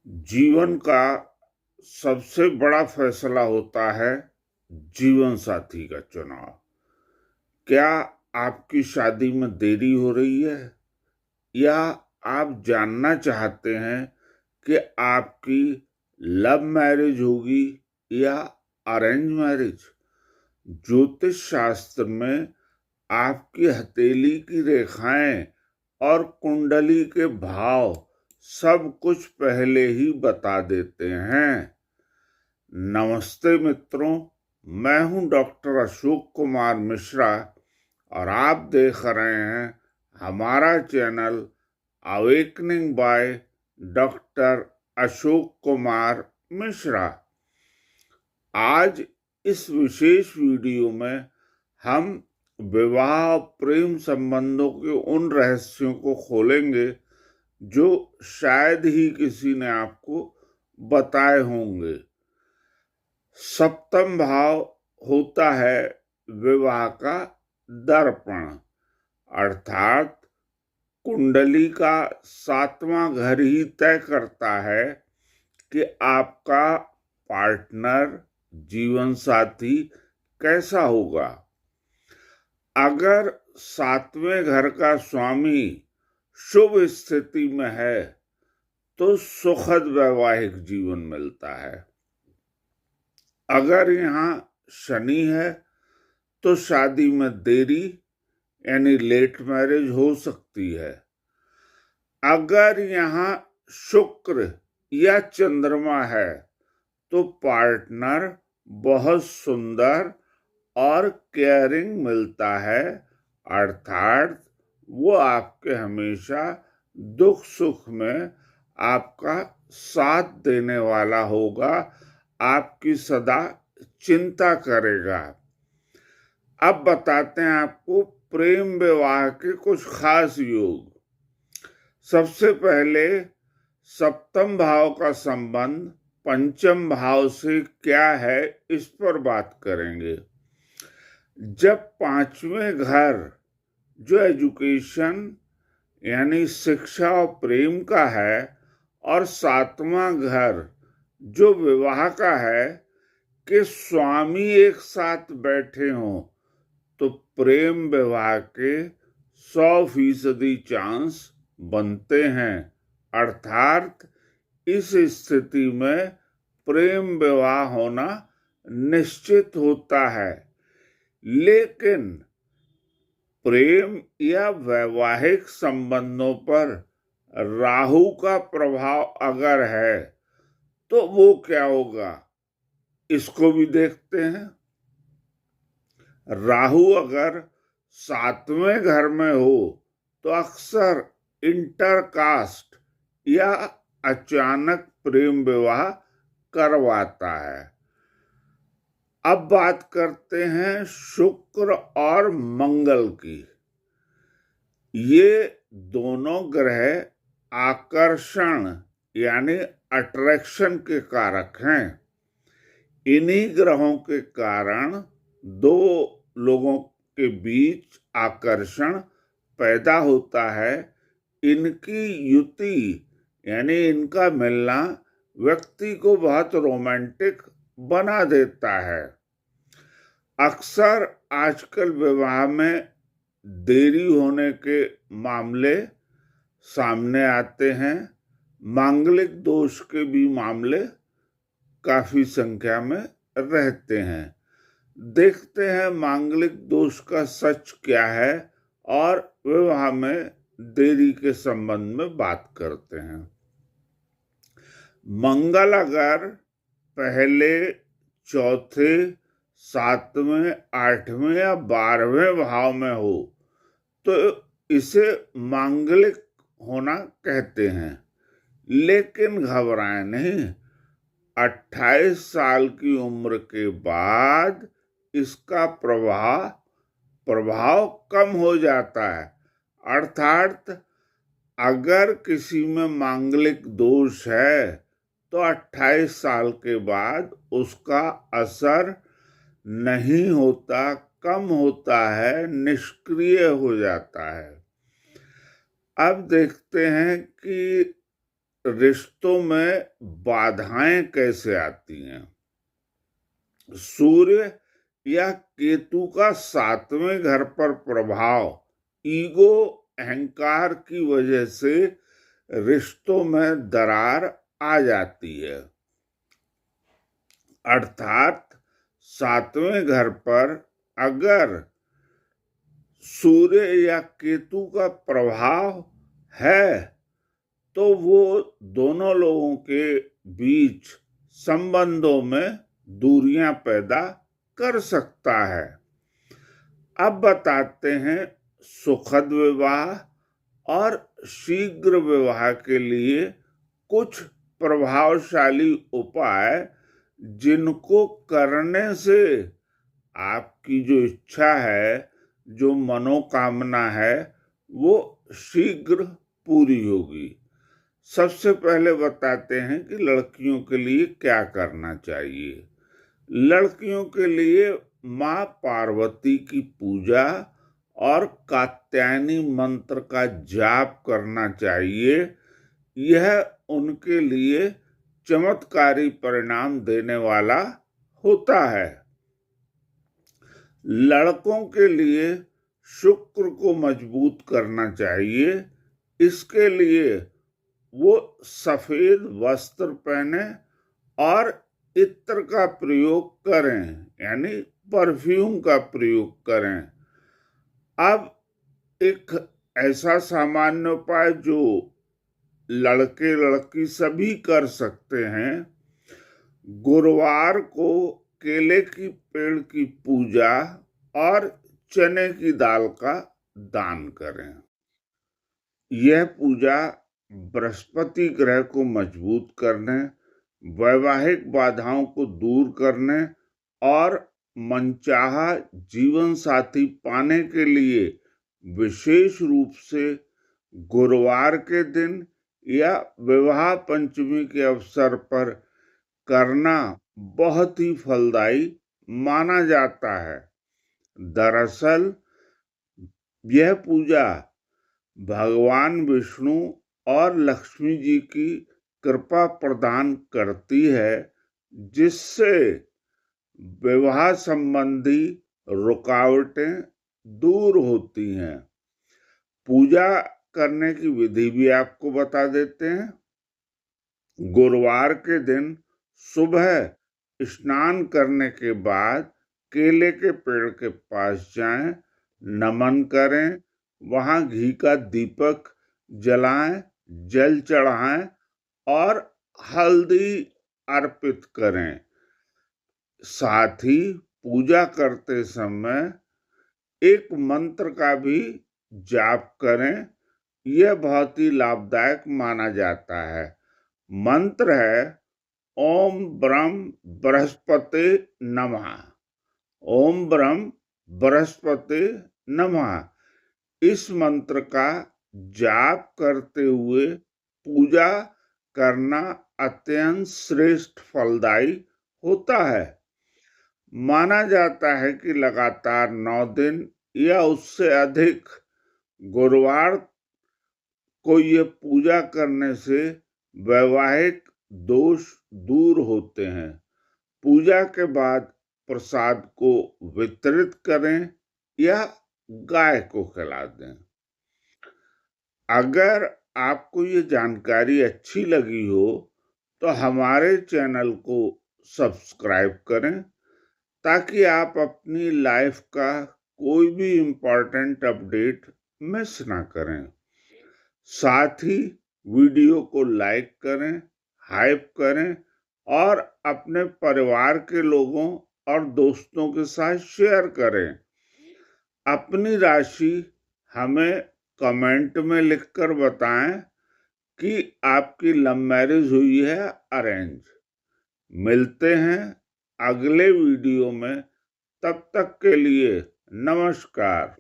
जीवन का सबसे बड़ा फैसला होता है जीवन साथी का चुनाव। क्या आपकी शादी में देरी हो रही है या आप जानना चाहते हैं कि आपकी लव मैरिज होगी या अरेंज मैरिज? ज्योतिष शास्त्र में आपकी हथेली की रेखाएं और कुंडली के भाव सब कुछ पहले ही बता देते हैं। नमस्ते मित्रों, मैं हूं डॉक्टर अशोक कुमार मिश्रा और आप देख रहे हैं हमारा channel awakening by doctor Ashok Kumar Mishra. आज इस विशेष वीडियो में हम विवाह प्रेम संबंधों के उन रहस्यों को खोलेंगे जो शायद ही किसी ने आपको बताए होंगे। सप्तम भाव होता है विवाह का दर्पण, अर्थात कुंडली का 7वां घर ही तय करता है कि आपका पार्टनर, जीवन साथी कैसा होगा। अगर 7वें घर का स्वामी शुभ स्थिति में है तो सुखद वैवाहिक जीवन मिलता है। अगर यहाँ शनि है तो शादी में देरी यानी लेट मैरिज हो सकती है। अगर यहाँ शुक्र या चंद्रमा है तो पार्टनर बहुत सुंदर और केयरिंग मिलता है, अर्थात वो आपके हमेशा दुख सुख में आपका साथ देने वाला होगा, आपकी सदा चिंता करेगा। अब बताते हैं आपको प्रेम विवाह के कुछ खास योग। सबसे पहले सप्तम भाव का संबंध पंचम भाव से क्या है, इस पर बात करेंगे। जब 5वें घर जो एजुकेशन यानी शिक्षा और प्रेम का है और 7वां घर जो विवाह का है कि स्वामी एक साथ बैठे हों तो प्रेम विवाह के 100% चांस बनते हैं, अर्थात इस स्थिति में प्रेम विवाह होना निश्चित होता है। लेकिन प्रेम या वैवाहिक संबंधों पर राहु का प्रभाव अगर है तो वो क्या होगा, इसको भी देखते हैं। राहु अगर 7वें घर में हो तो अक्सर इंटरकास्ट या अचानक प्रेम विवाह करवाता है। अब बात करते हैं शुक्र और मंगल की। ये दोनों ग्रह आकर्षण यानी अट्रैक्शन के कारक हैं। इन्हीं ग्रहों के कारण दो लोगों के बीच आकर्षण पैदा होता है। इनकी युति यानी इनका मिलना व्यक्ति को बहुत रोमांटिक बना देता है। अक्सर आजकल विवाह में देरी होने के मामले सामने आते हैं। मांगलिक दोष के भी मामले काफी संख्या में रहते हैं। देखते हैं मांगलिक दोष का सच क्या है और विवाह में देरी के संबंध में बात करते हैं। मंगल अगर पहले, चौथे, 7वें, 8वें या 12वें भाव में हो तो इसे मांगलिक होना कहते हैं। लेकिन घबराएं नहीं, 28 साल की उम्र के बाद इसका प्रभाव कम हो जाता है, अर्थात अगर किसी में मांगलिक दोष है तो 28 साल के बाद उसका असर नहीं होता, कम होता है, निष्क्रिय हो जाता है। अब देखते हैं कि रिश्तों में बाधाएं कैसे आती हैं? सूर्य या केतु का 7वें घर पर प्रभाव ईगो, अहंकार की वजह से रिश्तों में दरार आ जाती है। अर्थात 7वें घर पर अगर सूर्य या केतु का प्रभाव है तो वो दोनों लोगों के बीच संबंधों में दूरियां पैदा कर सकता है। अब बताते हैं सुखद विवाह और शीघ्र विवाह के लिए कुछ प्रभावशाली उपाय जिनको करने से आपकी जो इच्छा है, जो मनोकामना है, वो शीघ्र पूरी होगी। सबसे पहले बताते हैं कि लड़कियों के लिए क्या करना चाहिए। लड़कियों के लिए माँ पार्वती की पूजा और कात्यायनी मंत्र का जाप करना चाहिए। यह उनके लिए चमत्कारी परिणाम देने वाला होता है। लड़कों के लिए शुक्र को मजबूत करना चाहिए। इसके लिए वो सफेद वस्त्र पहने और इत्र का प्रयोग करें, यानी परफ्यूम का प्रयोग करें। अब एक ऐसा सामान्य उपाय जो लड़के लड़की सभी कर सकते हैं, गुरुवार को केले की पेड़ की पूजा और चने की दाल का दान करें। यह पूजा बृहस्पति ग्रह को मजबूत करने, वैवाहिक बाधाओं को दूर करने और मनचाहा जीवन साथी पाने के लिए विशेष रूप से गुरुवार के दिन या विवाह पंचमी के अवसर पर करना बहुत ही फलदायी माना जाता है। दरअसल यह पूजा भगवान विष्णु और लक्ष्मी जी की कृपा प्रदान करती है, जिससे विवाह संबंधी रुकावटें दूर होती हैं। पूजा करने की विधि भी आपको बता देते हैं। गुरुवार के दिन सुबह स्नान करने के बाद केले के पेड़ के पास जाएं, नमन करें, वहां घी का दीपक जलाएं, जल चढ़ाएं और हल्दी अर्पित करें। साथ ही पूजा करते समय एक मंत्र का भी जाप करें। यह बहुत ही लाभदायक माना जाता है। मंत्र है ओम ब्रह्म बृहस्पति नमः। ओम ब्रह्म बृहस्पति नमः। इस मंत्र का जाप करते हुए पूजा करना अत्यंत श्रेष्ठ फलदायी होता है। माना जाता है कि लगातार 9 दिन या उससे अधिक गुरुवार को ये पूजा करने से वैवाहिक दोष दूर होते हैं। पूजा के बाद प्रसाद को वितरित करें या गाय को खिला दें। अगर आपको ये जानकारी अच्छी लगी हो तो हमारे चैनल को सब्सक्राइब करें, ताकि आप अपनी लाइफ का कोई भी इम्पोर्टेंट अपडेट मिस ना करें। साथ ही वीडियो को लाइक करें, हाइप करें और अपने परिवार के लोगों और दोस्तों के साथ शेयर करें। अपनी राशि हमें कमेंट में लिखकर बताएं कि आपकी लव मैरिज हुई है अरेंज। मिलते हैं अगले वीडियो में, तब तक के लिए नमस्कार।